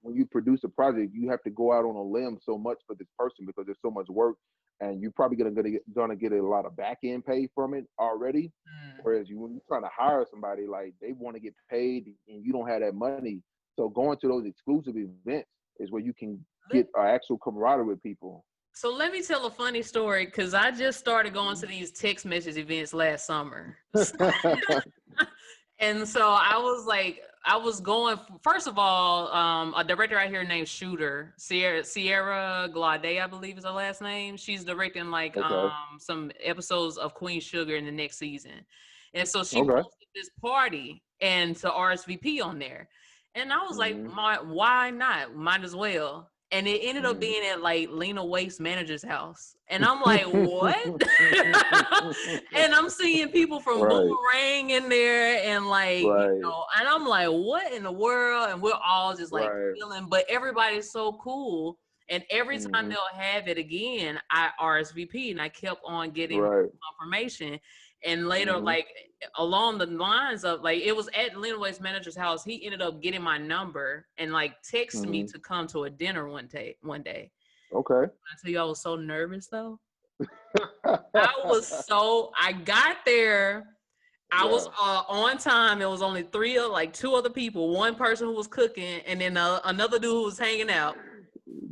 when you produce a project, you have to go out on a limb so much for this person because there's so much work, and you're probably gonna get a lot of back end pay from it already. Mm. Whereas when you're trying to hire somebody, like they want to get paid and you don't have that money. So going to those exclusive events is where you can get Let- an actual camaraderie with people. So let me tell a funny story because I just started going to these text message events last summer. And so I was like, I was going, first of all, a director out here named Shooter, Sierra Glade, I believe is her last name. She's directing like Okay. some episodes of Queen Sugar in the next season. And so she Okay. posted this party and to RSVP on there. And I was like, Hmm. why not? Might as well. And it ended up Hmm. being at like Lena Waite's manager's house. And I'm like, what? And I'm seeing people from Right. Boomerang in there and like, Right. and I'm like, what in the world? And we're all just like Right. feeling, but everybody's so cool. And every time Hmm. they'll have it again, I RSVP and I kept on getting Right. confirmation. And later, Hmm. like along the lines of like, it was at Lena Waite's manager's house. He ended up getting my number and like texted me Hmm. to come to a dinner one day. Okay. I tell you, I was so nervous though. I got there. I was Yeah. on time. It was only two other people. One person who was cooking, and then another dude who was hanging out.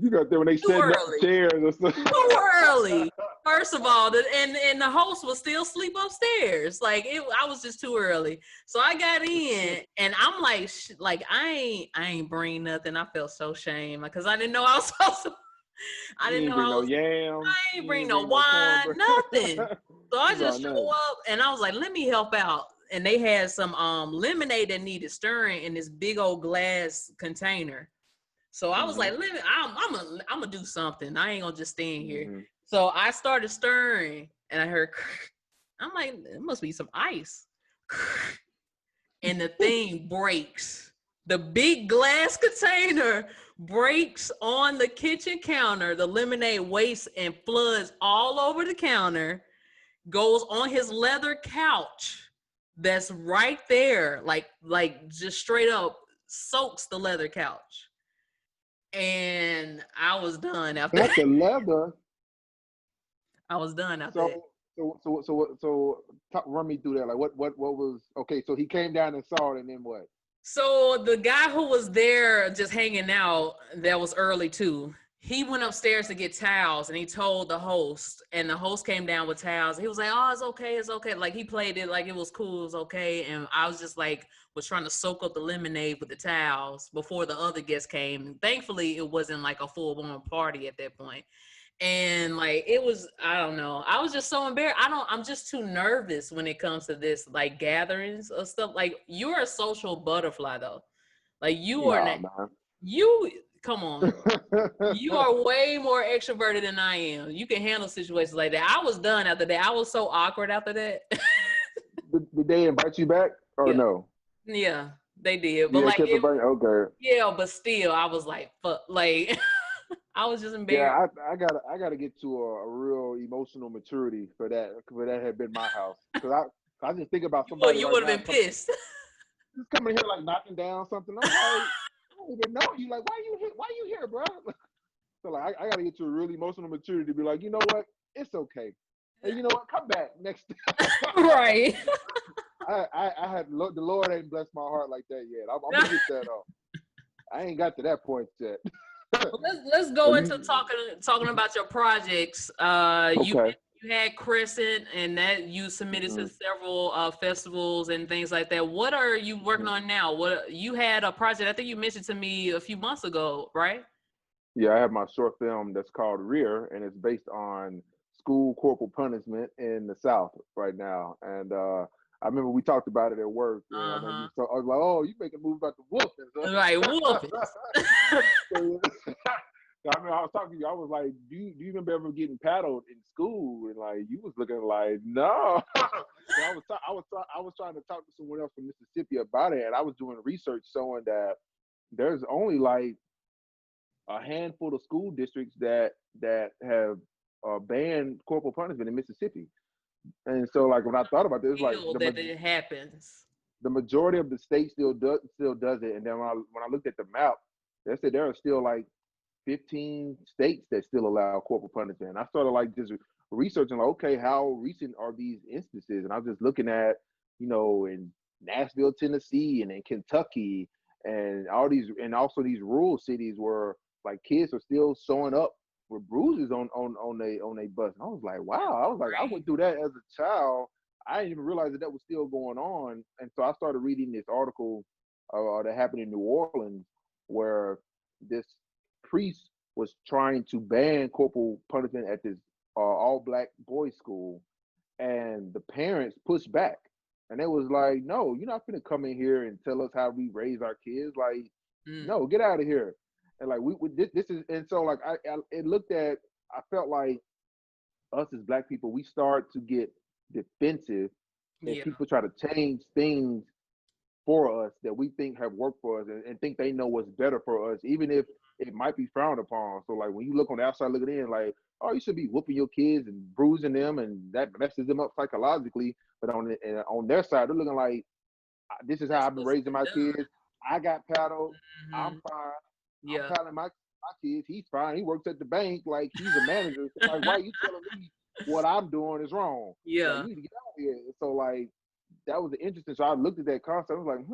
You got there when they Too setting up the early. chairs or something. Too early. First of all, and the host was still asleep upstairs. Like I was just too early. So I got in, and I'm like, I ain't bring nothing. I felt so shame because I didn't know I was supposed to. I You didn't ain't know bring no yams. I ain't You bring ain't no bring no wine, cornbread. nothing. So I You brought just show nothing. up and I was like, let me help out. And they had some lemonade that needed stirring in this big old glass container. So I was Hmm. like, I'm gonna do something. I ain't gonna just stand here. Hmm. So I started stirring and I heard, I'm like, it must be some ice. And the thing breaks. The big glass container breaks on the kitchen counter. The lemonade wastes and floods all over the counter, goes on his leather couch that's right there, like just straight up soaks the leather couch. And I was done after Not that. the leather. I was done after that. So run me through that. Like what was okay? So he came down and saw it, and then what? So the guy who was there just hanging out, that was early too. He went upstairs to get towels and he told the host, and the host came down with towels. He was like, "Oh, it's okay, it's okay." Like he played it like it was cool, it was okay. And I was just like, was trying to soak up the lemonade with the towels before the other guests came. Thankfully, it wasn't like a full blown party at that point. And like it was, I don't know, I was just so embarrassed. I'm just too nervous when it comes to this like gatherings or stuff. Like you're a social butterfly though, like you are Nah, not, man. you come on, you are way more extroverted than I am. You can handle situations like that. I was done after that. I was so awkward after that. Did they invite you back or Yeah, no? yeah, they did, but Yeah, like kept it, inviting. Okay. yeah, but still I was like fuck, like I was just embarrassed. Yeah, I gotta get to a real emotional maturity for that. For that had been my house, because I just think about somebody You right would have now been pissed. just coming here like knocking down something. I'm like, I don't even know you. Like, why you here? Why you here, bro? So like, I gotta get to a really emotional maturity to be like, you know what? It's okay. And you know what? Come back next. Right. I had the Lord ain't blessed my heart like that yet. I'm gonna get that off. I ain't got to that point yet. Well, let's go Well, into talking about your projects. okay. You had Crescent, and that you submitted to Mhm, several festivals and things like that. What are you working mhm. on now? What you had a project? I think you mentioned to me a few months ago, right? Yeah, I have my short film that's called Rear, and it's based on school corporal punishment in the South right now. And I remember we talked about it at work, and I know Uh you. So I was like, "Oh, you making a movie about the whoopings?" huh. Right, whoopings. So, I mean, I was talking to you. I was like, "Do you remember ever getting paddled in school?" And like, you was looking like, "No." So I was trying to talk to someone else from Mississippi about it, and I was doing research showing that there's only like a handful of school districts that have banned corporal punishment in Mississippi. And so, like when I thought about this, like Feel that it happens. the majority of the state still does it. And then when I looked at the map, they said there are still like 15 states that still allow corporal punishment. And I started like just researching, like, okay, how recent are these instances? And I was just looking at, in Nashville, Tennessee, and in Kentucky, and all these, and also these rural cities where like kids are still showing up with bruises on they bus. And I was like, wow. I was like, I Right. went through that as a child. I didn't even realize that was still going on. And so I started reading this article that happened in New Orleans where this priest was trying to ban corporal punishment at this all black boys school, and the parents pushed back, and it was like, no, you're not going to come in here and tell us how we raise our kids. Like, Mm. no, get out of here. And like we this is, and so like I it looked at, I felt like us as black people, we start to get defensive if Yeah. people try to change things for us that we think have worked for us, and think they know what's better for us, even if it might be frowned upon. So like when you look on the outside looking in, like, oh, you should be whooping your kids and bruising them, and that messes them up psychologically. But on their side, they're looking like, this is They're how I've been supposed to raising be my done. kids. I got paddled. I'm Hmm. fine. I'm Yeah. paddling my kids. He's fine. He works at the bank. Like, he's a manager. So like, why are you telling me what I'm doing is wrong? Like, Yeah. you need to get out of here. So like, that was interesting. So I looked at that concept. I was like,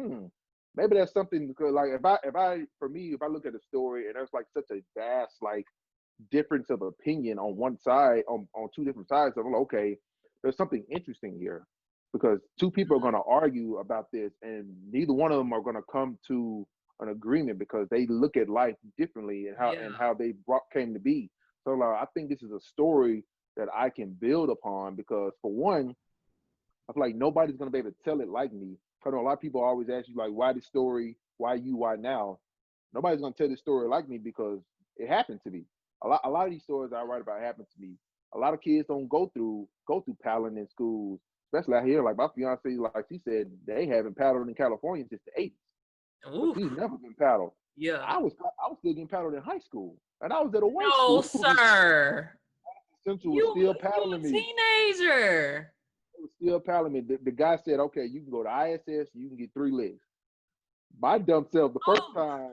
maybe that's something, because like if I look at a story and there's like such a vast like difference of opinion on one side, on two different sides, I'm like, okay, there's something interesting here, because two people are going to argue about this, and neither one of them are going to come to an agreement because they look at life differently, and how Yeah. they came to be. So like, I think this is a story that I can build upon, because for one, I feel like nobody's gonna be able to tell it like me. I know a lot of people always ask you like, why this story? Why you? Why now? Nobody's gonna tell this story like me, because it happened to me. A lot of these stories I write about happen to me. A lot of kids don't go through paddling in schools, especially out here. Like my fiance, like she said, they haven't paddled in California since the '80s, so Ooh. she's never been paddled. Yeah. I was still getting paddled in high school, and I was at a white No, school. sir. Central was You still you paddling a me. teenager. It was still paddling me. The guy said, okay, you can go to ISS, you can get 3 legs. My dumb self, the first Oh, time,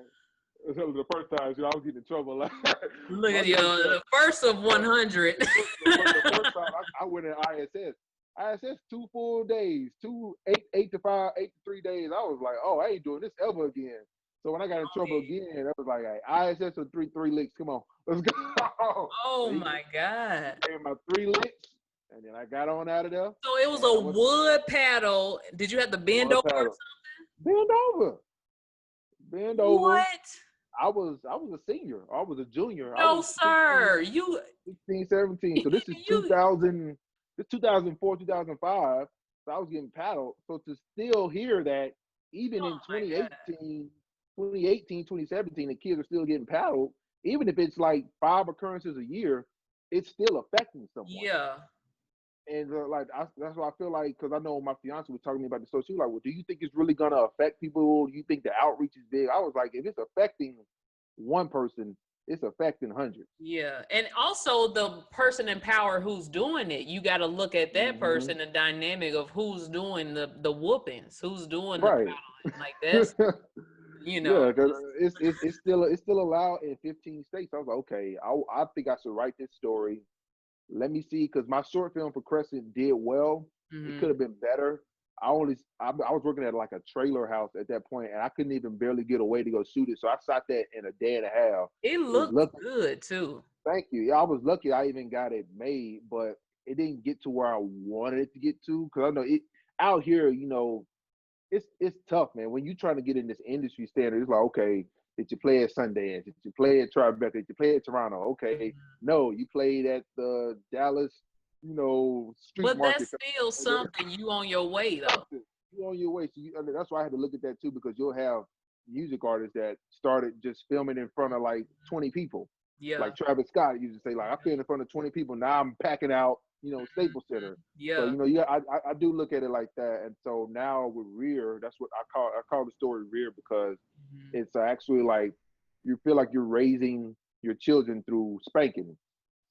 I was getting in trouble. look My at you. dumb self, The first of 100. the first time I went in ISS. ISS 2 full days, 8 to 3 days. I was like, oh, I ain't doing this ever again. So when I got in trouble again, I was like, hey, ISS or three licks. Come on, let's go. Oh So my God. he gave my 3 licks, and then I got on out of there, So it was and a I went wood paddle. Did you have to bend one over or paddle. Bend over, bend something? over. What? I was a senior. I was a junior. I No, was 16, sir. You 16, 17. So this is you 2000. This 2004, 2005. So I was getting paddled. So to still hear that, even oh in my God. 2018, 2017, the kids are still getting paddled, even if it's like 5 occurrences a year, it's still affecting someone. Yeah. And that's why I feel like, because I know my fiance was talking to me about the social. She was like, well, do you think it's really gonna affect people? Do you think the outreach is big? I was like, if it's affecting one person, it's affecting hundreds. Yeah. And also the person in power who's doing it, you got to look at that Hmm. person, the dynamic of who's doing the whoopings, who's doing the Right. coddling. Like that's, Yeah, because it's still allowed in 15 states. I was like, okay, I think I should write this story. Let me see, because my short film for Crescent did well. It mhm. could have been better. I was working at like a trailer house at that point, and I couldn't even barely get away to go shoot it. So I shot that in a day and a half. It It was looked lucky. good too. Thank you. Yeah, I was lucky. I even got it made, but it didn't get to where I wanted it to get to. Because I know it out here. It's tough, man. When you're trying to get in this industry standard, it's like, okay, did you play at Sundance? Did you play at Tribeca? Did you play at Toronto? Okay, Mhm. no, you played at the Dallas, street But market. that's still something, you on your way though. Something. You on your way. So that's why I had to look at that too, because you'll have music artists that started just filming in front of like 20 people. Yeah. Like Travis Scott used to say, like, I filmed in front of 20 people. Now I'm packing out, Staples Center. So, Yeah. yeah, I do look at it like that. And so now with Rear, that's what I call the story Rear, because Mhm. it's actually like you feel like you're raising your children through spanking.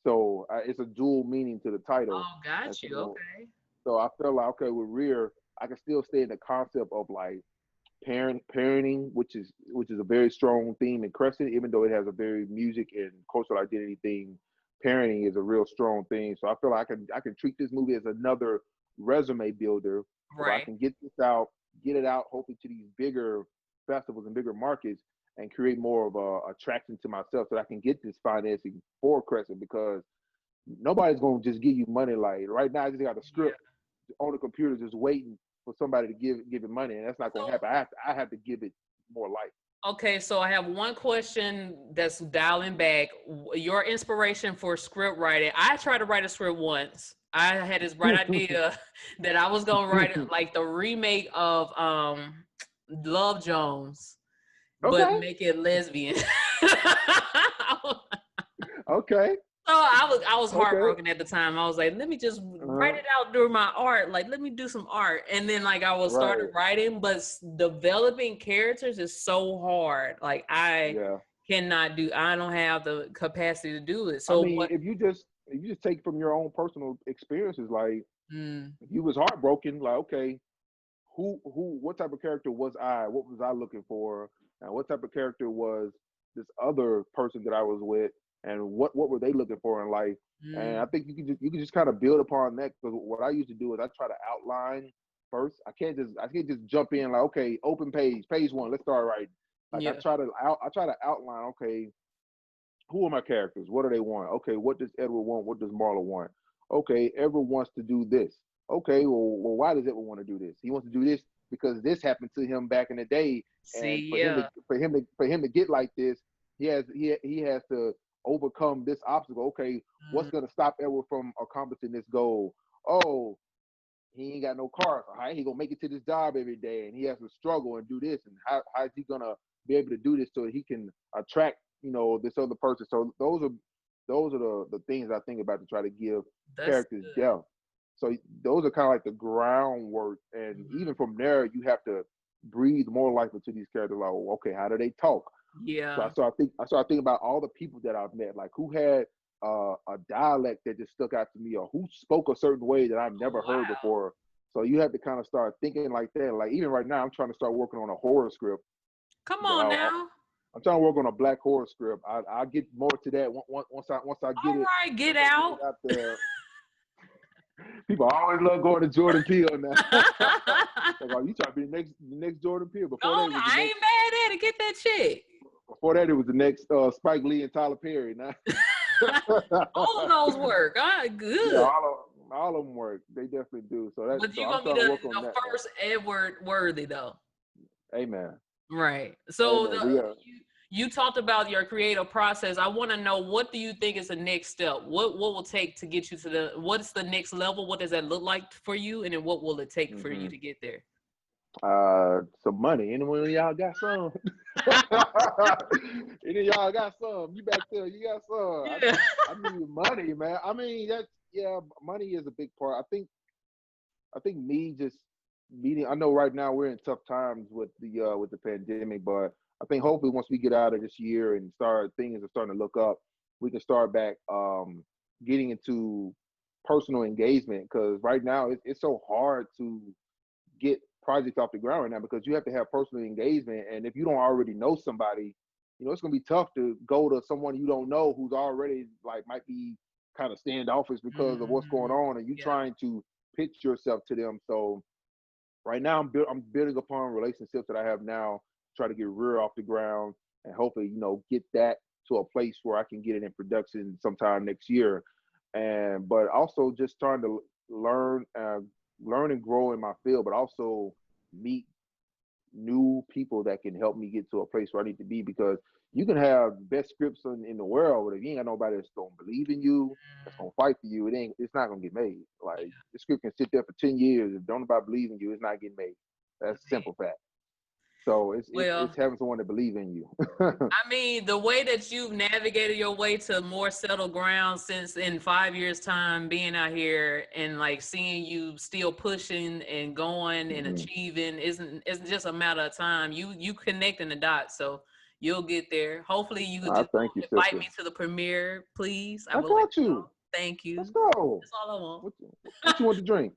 So it's a dual meaning to the title. Oh, And got you. so Okay. so I felt like, okay, with Rear, I can still stay in the concept of like parenting, which is a very strong theme in Crescent, even though it has a very music and cultural identity theme. Parenting is a real strong thing. So I feel like I can treat this movie as another resume builder, where I Right. can get this out, get it out, hopefully to these bigger festivals and bigger markets, and create more of a attraction to myself, so that I can get this financing for Crescent, because nobody's gonna just give you money. Like right now, I just got a Yeah. script on the computer just waiting for somebody to give it money, and that's not going to So, happen. I have to give it more life. okay, so I have one question that's dialing back. Your inspiration for script writing. I tried to write a script once. I had this bright idea that I was gonna write it like the remake of Love Jones, but Okay, make it lesbian. okay, So I was okay. heartbroken at the time. I was like, let me just write Uh-huh. it out during my art. Like, let me do some art. And then like I was started Right. writing, but developing characters is so hard. Like Yeah. I don't have the capacity to do it. I So mean, what if you just take from your own personal experiences, like mm, if you was heartbroken, like, okay, what type of character was I? What was I looking for? And what type of character was this other person that I was with? And what were they looking for in life? And I mm, think you can just kind of build upon that, because what I used to do is I try to outline first. I can't just jump in like, okay, open page one, let's start writing. Like yeah. I try to outline, okay, who are my characters? What do they want? Okay, what does Edward want? What does Marla want? Okay, Edward wants to do this. Okay, well, why does Edward want to do this? He wants to do this because this happened to him back in the day, and See, for him to yeah. get like this, he has to overcome this obstacle. Okay, what's Mm, going to stop Edward from accomplishing this goal? Oh, he ain't got no car. So how he gonna make it to this job every day, and he has to struggle and do this, and how is he gonna be able to do this so that he can attract this other person? So those are the things I think about to try to give that's characters good. depth. So those are kind of like the groundwork, and even Mhm. from there you have to breathe more life into these characters. Like, well, okay, how do they talk? So I Yeah. so I think I started thinking about all the people that I've met, like who had a dialect that just stuck out to me, or who spoke a certain way that I've Oh never heard wow. before. So you have to kind of start thinking like that. Like even right now, I'm trying to start working on a horror script. Come That on now. I'm trying to work on a black horror script. I'll get more to that once I get All it right, get once I get it out. out there. People always love going to Jordan Peele now. Like, oh, you trying to be the next Jordan Peele? No, I ain't mad at it. Get that check. Before that it was the next Spike Lee and Tyler Perry. Now All of those work. All right, yeah, good. all of them work. They definitely do. But So you're I'm gonna be starting to work on the that now. first Edward Worthy though. Amen. Right. So Amen. We are. you talked about your creative process. I want to know, what do you think is the next step? What will take to get you to what's the next level? What does that look like for you? And then what will it take for you Hmm. to get there? Some money. Anyone of y'all got some? Any of y'all got some? You back there? You got some? Yeah. I need money, man. I mean, yeah. Money is a big part. I think me just meeting. I know right now we're in tough times with the pandemic, but I think hopefully once we get out of this year and things are starting to look up, we can start back getting into personal engagement, because right now it's so hard to get projects off the ground right now because you have to have personal engagement. And if you don't already know somebody, it's gonna be tough to go to someone you don't know who's already like might be kind of standoffish because of what's going on, and you trying to pitch yourself to them. So right now I'm building upon relationships that I have now, try to get real off the ground, and hopefully get that to a place where I can get it in production sometime next year. And but also just trying to learn and grow in my field, but also meet new people that can help me get to a place where I need to be, because you can have the best scripts in the world, but if you ain't got nobody that's gonna believe in you, that's gonna fight for you, it's not gonna get made. Like the script can sit there for 10 years. If don't nobody believe in you, it's not getting made. That's a simple fact. So it's having someone to believe in you. I mean, the way that you've navigated your way to more settled ground since in 5 years time being out here, and like seeing you still pushing and going and achieving isn't just a matter of time. You connecting the dots, so you'll get there. Hopefully you can just invite me to the premiere, please. I got you. Thank you. Let's go. That's all I want. What you want to drink?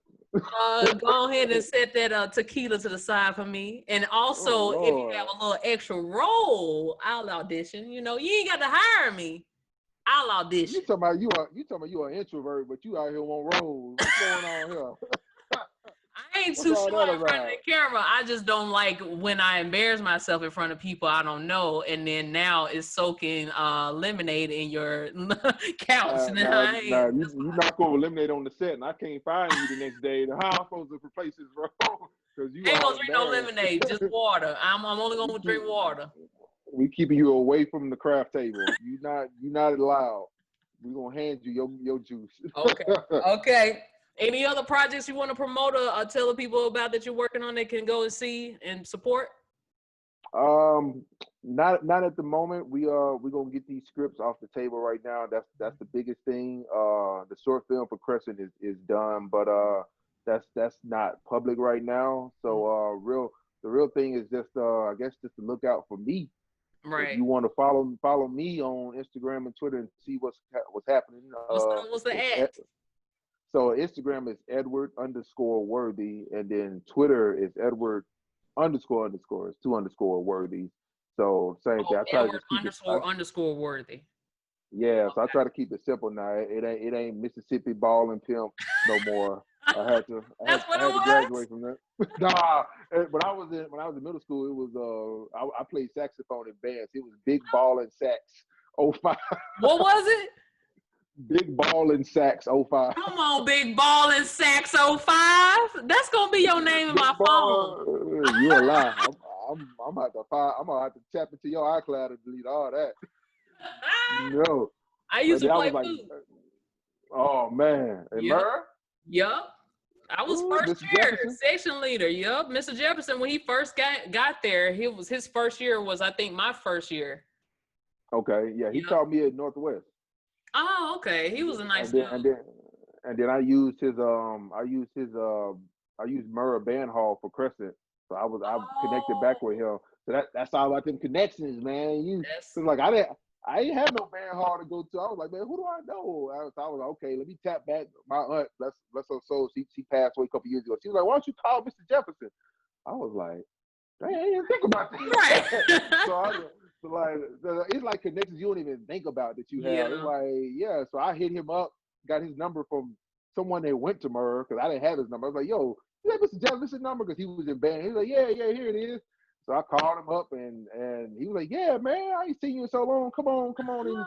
Go ahead and set that tequila to the side for me. And also, if you have a little extra role, I'll audition. You ain't got to hire me. I'll audition. You talking about you an introvert, but you out here on roles. What's going on here? I ain't too sure in front of the camera. I just don't like when I embarrass myself in front of people I don't know, and then now it's soaking lemonade in your couch. You not going to lemonade on the set, and I can't find you the next day. How I'm supposed to replace this, bro? Because you ain't gonna drink no lemonade, just water. I'm only gonna drink water. We keeping you away from the craft table. You not allowed. We gonna hand you your juice. Okay. Any other projects you want to promote or tell the people about that you're working on that can go and see and support? Not at the moment. We're gonna get these scripts off the table right now. That's the biggest thing. The short film for Crescent is done, but that's not public right now. So the real thing is just I guess just to look out for me. Right. If you want to follow me on Instagram and Twitter and see what's happening. What's the ad? So Instagram is Edward_Worthy, and then Twitter is Edward__. It's 2 _worthy. So same thing. I try to just keep __ worthy. Yeah, so I try to keep it simple now. It ain't Mississippi Ball and Pimp no more. I had to graduate from that. Nah, when I was in middle school, it was I played saxophone in bands. It was Big Ball and Sax 05. What was it? Big Ball and Sax 05. Come on, Big Ball and Sax 05. That's gonna be your name in my phone. You a lie. I'm gonna have to tap into your iCloud and delete all that. No. I used to play flute. Oh man. And Murr? Yup. I was first year section leader. Yup. Mr. Jefferson, when he first got there, his first year was, I think, my first year. Okay. Yeah, he taught me at Northwest. Oh, okay. He was a nice dude. And then I used Murrah Band Hall for Crescent. So I connected back with him. So that's all about them connections, man. So like I didn't have no band hall to go to. I was like, man, who do I know? So I was like, okay, let me tap back. My aunt, bless her soul, she passed away a couple years ago. She was like, why don't you call Mr. Jefferson? I was like, I didn't even think about that. Right. So it's like connections you don't even think about that you have. Yeah. It's like, so I hit him up, got his number from someone that went to Murrah, because I didn't have his number. I was like, yo, you have Mr. Jefferson's number? Because he was in band. He was like, yeah, here it is. So I called him up, and he was like, yeah, man, I ain't seen you in so long. Come on. And,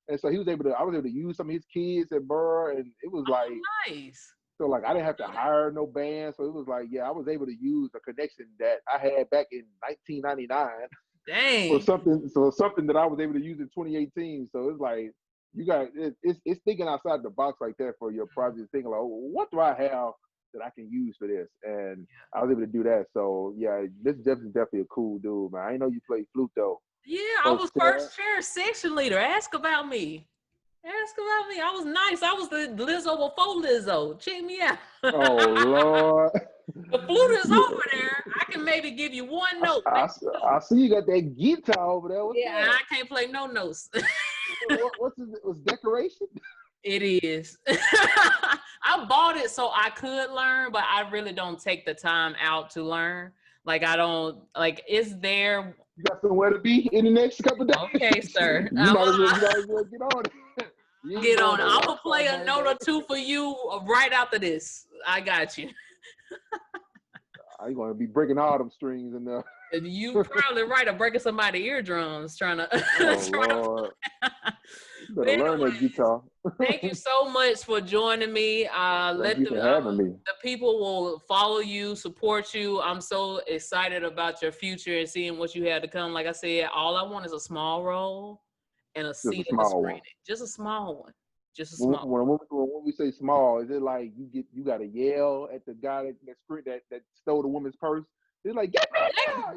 and so I was able to use some of his kids at Murrah, and it was like, nice. So like I didn't have to hire no band. So it was like, I was able to use a connection that I had back in 1999. Dang. Something that I was able to use in 2018. So it's like it's thinking outside the box like that for your project. Thinking like, what do I have that I can use for this? And I was able to do that. So this is definitely a cool dude, man. I didn't know you played flute though. Yeah, I was first chair section leader. Ask about me. I was nice. I was the Lizzo before Lizzo. Check me out. Oh Lord. The flute is over there. I can maybe give you one note. I see you got that guitar over there. What's Yeah, that? I can't play no notes. What's it? Was decoration? It is. I bought it so I could learn, but I really don't take the time out to learn. Like I don't like it's there. You got somewhere to be in the next couple of days. Okay, sir. You might as well get on it. Get on. I'm gonna play a note or two for you right after this. I got you. I'm gonna be breaking all them strings in there. You probably right of breaking somebody's eardrums trying to. Oh Lord. You better learn that guitar. Thank you so much for joining me. Thank you for having me. The people will follow you, support you. I'm so excited about your future and seeing what you have to come. Like I said, all I want is a small role and a seat at the screening. Just a small one. Just a small one. When we say small, is it like you got to yell at the guy that stole the woman's purse? It's like, get me!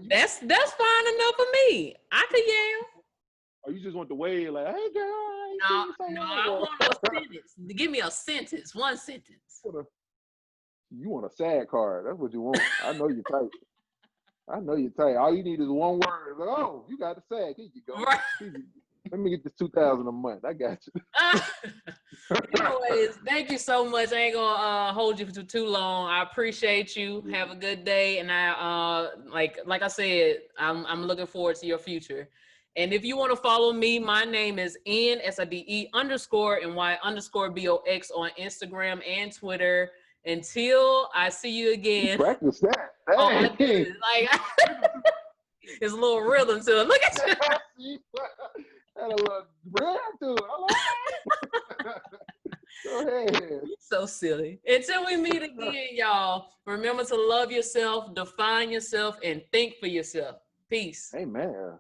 That's fine enough for me. I could yell. Or you just want to wave like, hey girl, no, I want a sentence. Give me a sentence, one sentence. You want a sad card. That's what you want. I know you're tight. I know you're tight. All you need is one word. Like, oh, you got the sad. Here you go. Right. Let me get this $2,000 a month. I got you. Anyways, thank you so much. I ain't gonna hold you for too long. I appreciate you. Have a good day. And I like I said, I'm looking forward to your future. And if you want to follow me, my name is NSIDE _NY _BOX on Instagram and Twitter. Until I see you again. Practice that. Oh, I did. Like it's a little rhythm to it. Look at you. Had a little rhythm to it. I like it. Go ahead. So silly. Until we meet again, y'all, remember to love yourself, define yourself, and think for yourself. Peace. Amen.